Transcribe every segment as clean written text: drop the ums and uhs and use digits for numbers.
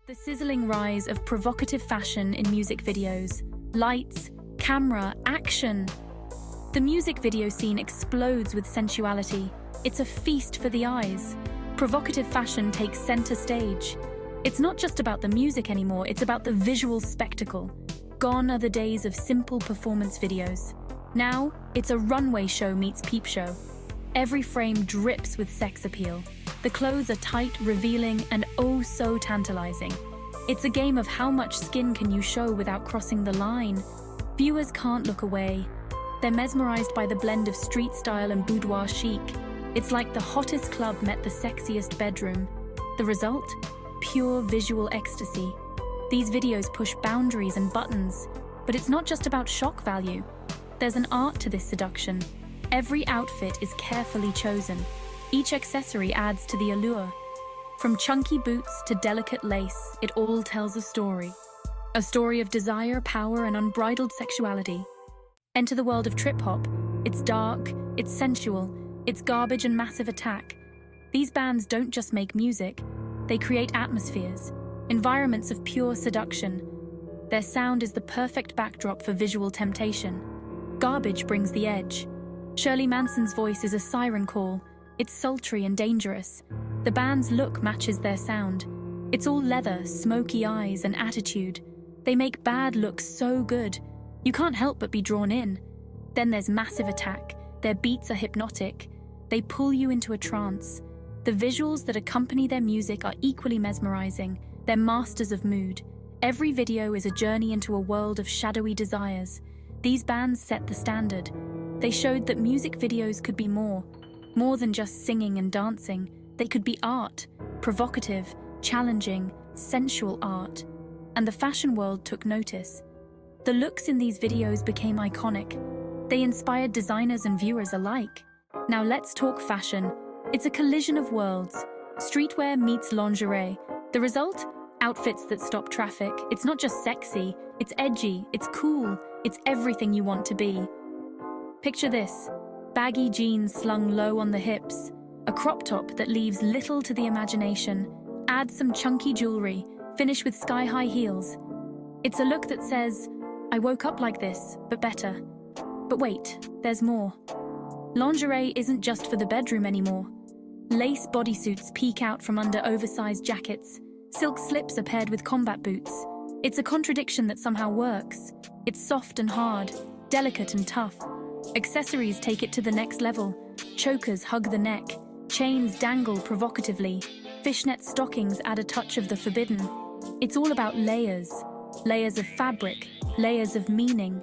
The sizzling rise of provocative fashion in music videos. Lights, camera, action. The music video scene explodes with sensuality. It's a feast for the eyes. Provocative fashion takes center stage. It's not just about the music anymore, it's about the visual spectacle. Gone are the days of simple performance videos. Now, it's a runway show meets peep show. Every frame drips with sex appeal. The clothes are tight, revealing, and oh so tantalizing. It's a game of how much skin can you show without crossing the line. Viewers can't look away. They're mesmerized by the blend of street style and boudoir chic. It's like the hottest club met the sexiest bedroom. The result? Pure visual ecstasy. These videos push boundaries and buttons, but it's not just about shock value. There's an art to this seduction. Every outfit is carefully chosen. Each accessory adds to the allure. From chunky boots to delicate lace, it all tells a story. A story of desire, power, and unbridled sexuality. Enter the world of trip-hop. It's dark, it's sensual, it's garbage and massive attack. These bands don't just make music, they create atmospheres, environments of pure seduction. Their sound is the perfect backdrop for visual temptation. Garbage brings the edge. Shirley Manson's voice is a siren call. It's sultry and dangerous. The band's look matches their sound. It's all leather, smoky eyes, and attitude. They make bad look so good. You can't help but be drawn in. Then there's Massive Attack. Their beats are hypnotic. They pull you into a trance. The visuals that accompany their music are equally mesmerizing. They're masters of mood. Every video is a journey into a world of shadowy desires. These bands set the standard. They showed that music videos could be more than just singing and dancing. They could be art, provocative, challenging, sensual art. And the fashion world took notice. The looks in these videos became iconic. They inspired designers and viewers alike. Now let's talk fashion. It's a collision of worlds. Streetwear meets lingerie. The result? Outfits that stop traffic. It's not just sexy, it's edgy, it's cool, it's everything you want to be. Picture this: baggy jeans slung low on the hips, a crop top that leaves little to the imagination. Add some chunky jewelry, finish with sky-high heels. It's a look that says, I woke up like this, but better. But wait, there's more. Lingerie isn't just for the bedroom anymore. Lace bodysuits peek out from under oversized jackets. Silk slips are paired with combat boots. It's a contradiction that somehow works. It's soft and hard, delicate and tough. Accessories take it to the next level. Chokers hug the neck. Chains dangle provocatively. Fishnet stockings add a touch of the forbidden. It's all about layers. Layers of fabric, layers of meaning.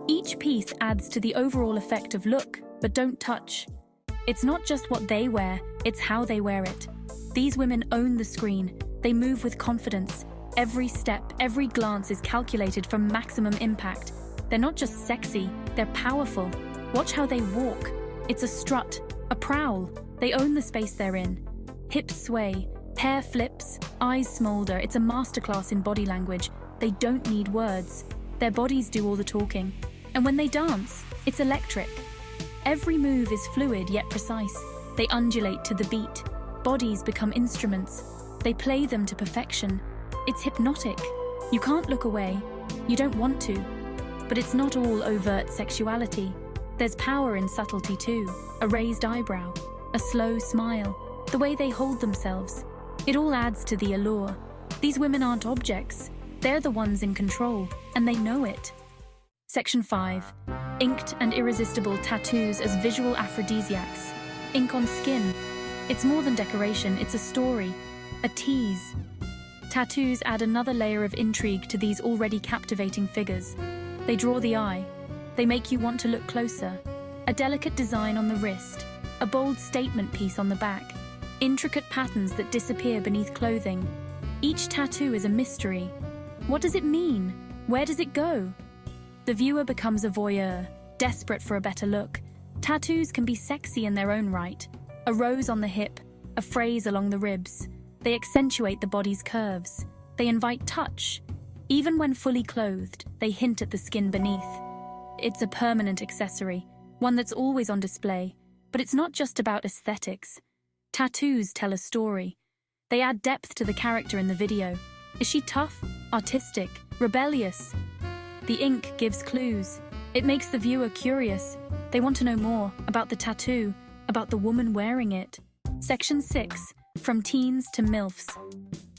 Each piece adds to the overall effect of look, but don't touch. It's not just what they wear, it's how they wear it. These women own the screen. They move with confidence. Every step, every glance is calculated for maximum impact. They're not just sexy, they're powerful. Watch how they walk. It's a strut, a prowl. They own the space they're in. Hips sway, hair flips, eyes smolder. It's a masterclass in body language. They don't need words. Their bodies do all the talking. And when they dance, it's electric. Every move is fluid yet precise. They undulate to the beat. Bodies become instruments. They play them to perfection. It's hypnotic. You can't look away. You don't want to. But it's not all overt sexuality. There's power in subtlety too. A raised eyebrow, a slow smile, the way they hold themselves. It all adds to the allure. These women aren't objects. They're the ones in control, and they know it. Section 5. Inked and irresistible tattoos as visual aphrodisiacs. Ink on skin. It's more than decoration, it's a story. A tease. Tattoos add another layer of intrigue to these already captivating figures. They draw the eye. They make you want to look closer. A delicate design on the wrist. A bold statement piece on the back. Intricate patterns that disappear beneath clothing. Each tattoo is a mystery. What does it mean? Where does it go? The viewer becomes a voyeur, desperate for a better look. Tattoos can be sexy in their own right. A rose on the hip, a phrase along the ribs. They accentuate the body's curves. They invite touch. Even when fully clothed, they hint at the skin beneath. It's a permanent accessory, one that's always on display. But it's not just about aesthetics. Tattoos tell a story. They add depth to the character in the video. Is she tough, artistic, rebellious? The ink gives clues. It makes the viewer curious. They want to know more about the tattoo, about the woman wearing it. Section 6. From teens to MILFs.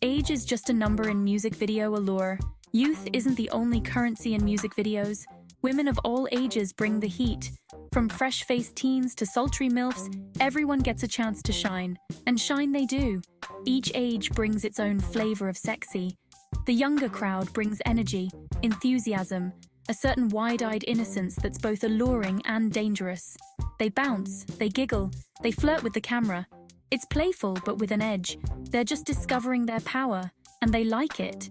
Age is just a number in music video allure. Youth isn't the only currency in music videos. Women of all ages bring the heat. From fresh-faced teens to sultry MILFs, everyone gets a chance to shine. And shine they do. Each age brings its own flavor of sexy. The younger crowd brings energy, enthusiasm, a certain wide-eyed innocence that's both alluring and dangerous. They bounce, they giggle, they flirt with the camera. It's playful but with an edge. They're just discovering their power, and they like it.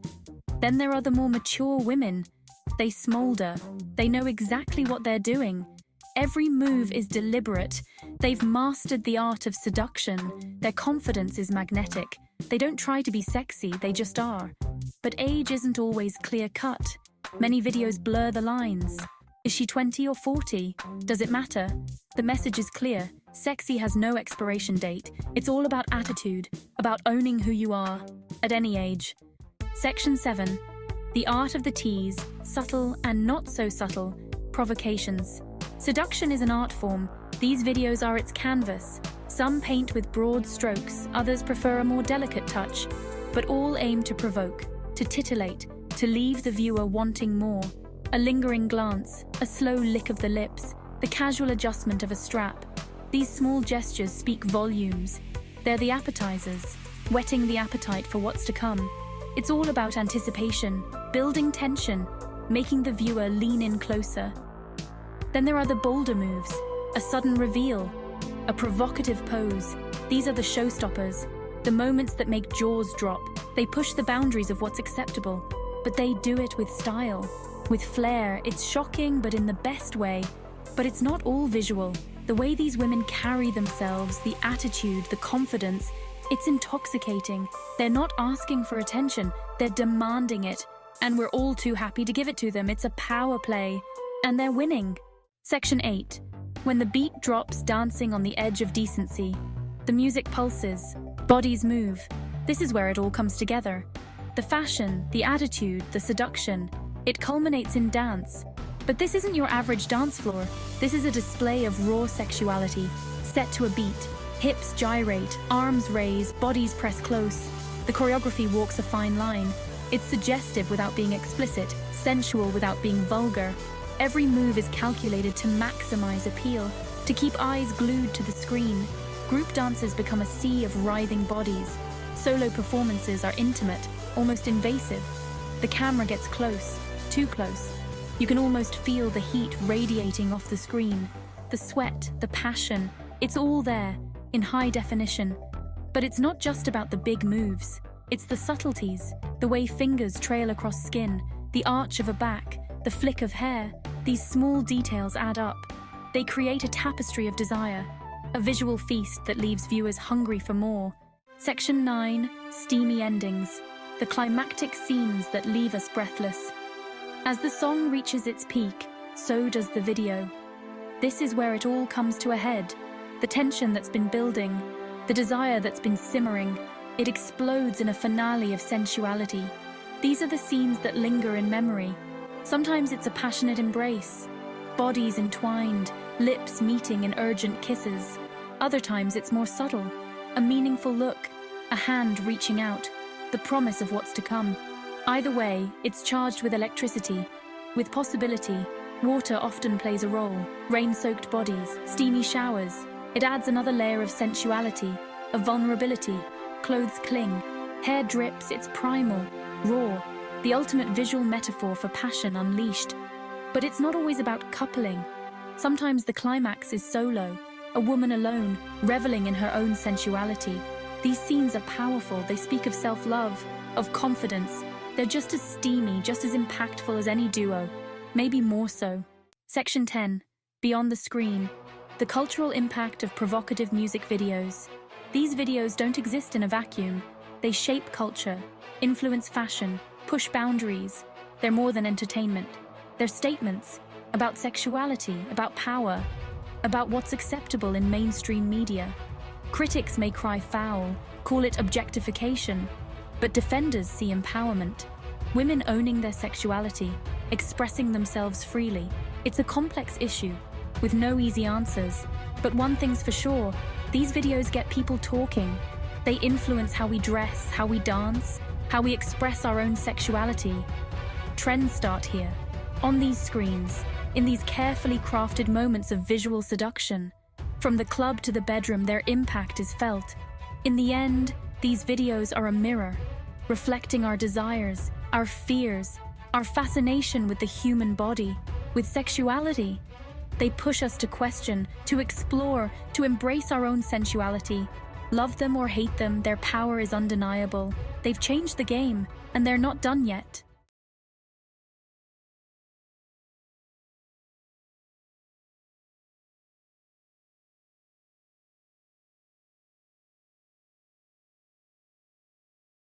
Then there are the more mature women. They smolder. They know exactly what they're doing. Every move is deliberate. They've mastered the art of seduction. Their confidence is magnetic. They don't try to be sexy, they just are. But age isn't always clear-cut. Many videos blur the lines. Is she 20 or 40? Does it matter? The message is clear. Sexy has no expiration date. It's all about attitude, about owning who you are, at any age. Section 7. The art of the tease, subtle and not so subtle, provocations. Seduction is an art form. These videos are its canvas. Some paint with broad strokes, others prefer a more delicate touch, but all aim to provoke, to titillate, to leave the viewer wanting more. A lingering glance, a slow lick of the lips, the casual adjustment of a strap. These small gestures speak volumes. They're the appetizers, whetting the appetite for what's to come. It's all about anticipation, building tension, making the viewer lean in closer. Then there are the bolder moves, a sudden reveal, a provocative pose. These are the showstoppers, the moments that make jaws drop. They push the boundaries of what's acceptable, but they do it with style, with flair. It's shocking, but in the best way. But it's not all visual. The way these women carry themselves, the attitude, the confidence, it's intoxicating. They're not asking for attention, they're demanding it. And we're all too happy to give it to them. It's a power play. And they're winning. Section 8. When the beat drops, dancing on the edge of decency. The music pulses, bodies move. This is where it all comes together. The fashion, the attitude, the seduction. It culminates in dance. But this isn't your average dance floor. This is a display of raw sexuality, set to a beat. Hips gyrate, arms raise, bodies press close. The choreography walks a fine line. It's suggestive without being explicit, sensual without being vulgar. Every move is calculated to maximize appeal, to keep eyes glued to the screen. Group dances become a sea of writhing bodies. Solo performances are intimate, almost invasive. The camera gets close, too close. You can almost feel the heat radiating off the screen. The sweat, the passion, it's all there, in high definition. But it's not just about the big moves. It's the subtleties, the way fingers trail across skin, the arch of a back, the flick of hair. These small details add up. They create a tapestry of desire, a visual feast that leaves viewers hungry for more. Section 9. Steamy endings. The climactic scenes that leave us breathless. As the song reaches its peak, so does the video. This is where it all comes to a head. The tension that's been building, the desire that's been simmering, it explodes in a finale of sensuality. These are the scenes that linger in memory. Sometimes it's a passionate embrace, bodies entwined, lips meeting in urgent kisses. Other times it's more subtle, a meaningful look, a hand reaching out, the promise of what's to come. Either way, it's charged with electricity, with possibility. Water often plays a role. Rain-soaked bodies, steamy showers. It adds another layer of sensuality, of vulnerability. Clothes cling, hair drips, it's primal, raw, the ultimate visual metaphor for passion unleashed. But it's not always about coupling. Sometimes the climax is solo, a woman alone, reveling in her own sensuality. These scenes are powerful. They speak of self-love, of confidence. They're just as steamy, just as impactful as any duo, maybe more so. Section 10. Beyond the screen. The cultural impact of provocative music videos. These videos don't exist in a vacuum. They shape culture, influence fashion, push boundaries. They're more than entertainment. They're statements about sexuality, about power, about what's acceptable in mainstream media. Critics may cry foul, call it objectification, but defenders see empowerment. Women owning their sexuality, expressing themselves freely. It's a complex issue, with no easy answers. But one thing's for sure, these videos get people talking. They influence how we dress, how we dance, how we express our own sexuality. Trends start here, on these screens, in these carefully crafted moments of visual seduction. From the club to the bedroom, their impact is felt. In the end, these videos are a mirror, reflecting our desires, our fears, our fascination with the human body, with sexuality. They push us to question, to explore, to embrace our own sensuality. Love them or hate them, their power is undeniable. They've changed the game, and they're not done yet.